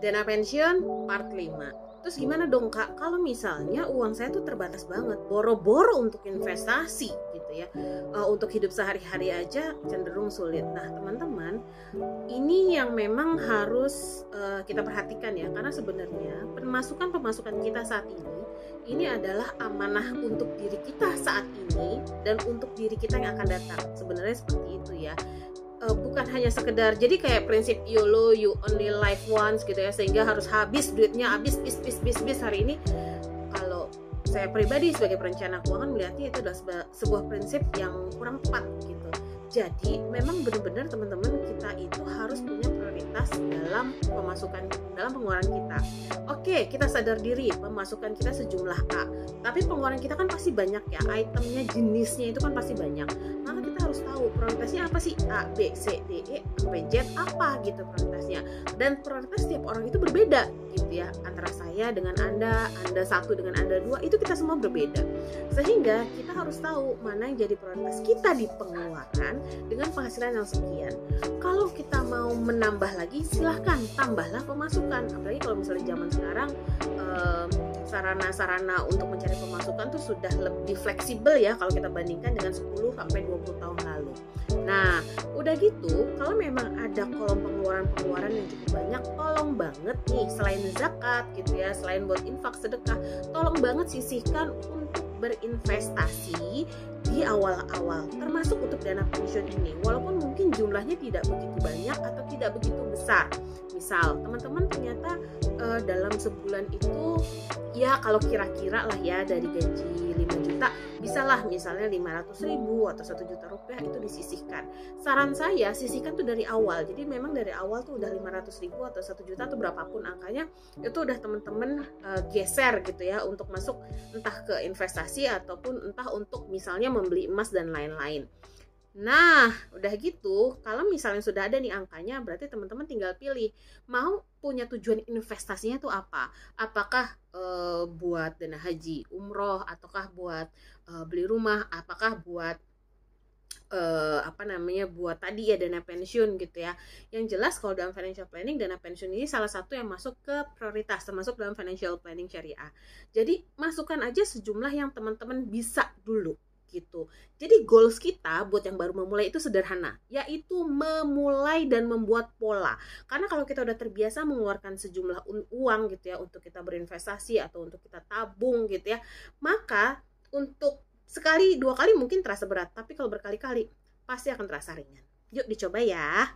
Dana pensiun part 5. Terus gimana dong Kak, kalau misalnya uang saya tuh terbatas banget, boro-boro untuk investasi gitu ya, untuk hidup sehari-hari aja cenderung sulit. Nah teman-teman, ini yang memang harus kita perhatikan ya, karena sebenarnya pemasukan kita saat ini adalah amanah untuk diri kita saat ini dan untuk diri kita yang akan datang. Sebenarnya seperti itu ya. Bukan hanya sekedar jadi kayak prinsip YOLO, you only live once gitu ya, sehingga harus habis duitnya, habis bis hari ini. Kalau saya pribadi sebagai perencana keuangan melihatnya itu adalah sebuah prinsip yang kurang tepat gitu. Jadi memang benar-benar teman-teman, kita itu harus punya prioritas dalam pengeluaran kita. Oke, kita sadar diri pemasukan kita sejumlah A, tapi pengeluaran kita kan pasti banyak ya, itemnya, jenisnya itu kan pasti banyak. Maka kita harus tahu prioritasnya apa sih, A, B, C, D, E, sampai Z apa gitu prioritasnya. Dan prioritas setiap orang itu berbeda gitu ya, antara saya dengan Anda satu dengan Anda dua, itu kita semua berbeda. Sehingga kita harus tahu mana yang jadi prioritas kita di pengeluaran dengan penghasilan yang sekian. Kalau kita mau menambah lagi, silahkan tambahlah pemasukan. Apalagi kalau misalnya zaman sekarang sarana-sarana untuk mencari pemasukan tuh sudah lebih fleksibel ya kalau kita bandingkan dengan 10 sampai 20 tahun lalu. Nah, udah gitu, kalau memang ada kolom pengeluaran yang cukup banyak, tolong banget nih, selain zakat gitu ya, selain buat infak sedekah, tolong banget sisihkan untuk berinvestasi di awal-awal, termasuk untuk dana pensiun ini, walaupun mungkin jumlahnya tidak begitu banyak atau tidak begitu besar. Misal teman-teman ternyata dalam sebulan itu ya kalau kira-kira lah ya, dari gaji 5 juta bisalah misalnya 500.000 atau 1 juta rupiah itu disisihkan. Saran saya sisihkan tuh dari awal, jadi memang dari awal tuh udah 500.000 atau 1 juta atau berapapun angkanya, itu udah teman-teman geser gitu ya untuk masuk entah ke investasi ataupun entah untuk misalnya membeli emas dan lain-lain. Nah, udah gitu, kalau misalnya sudah ada nih angkanya, berarti teman-teman tinggal pilih mau punya tujuan investasinya tuh apa. Apakah buat dana haji, umroh, ataukah buat beli rumah, apakah buat buat tadi ya dana pensiun gitu ya. Yang jelas kalau dalam financial planning, dana pensiun ini salah satu yang masuk ke prioritas, termasuk dalam financial planning syariah. Jadi masukkan aja sejumlah yang teman-teman bisa dulu gitu. Jadi goals kita buat yang baru memulai itu sederhana, yaitu memulai dan membuat pola. Karena kalau kita udah terbiasa mengeluarkan sejumlah uang gitu ya untuk kita berinvestasi atau untuk kita tabung gitu ya, maka untuk sekali dua kali mungkin terasa berat, tapi kalau berkali-kali pasti akan terasa ringan. Yuk dicoba ya.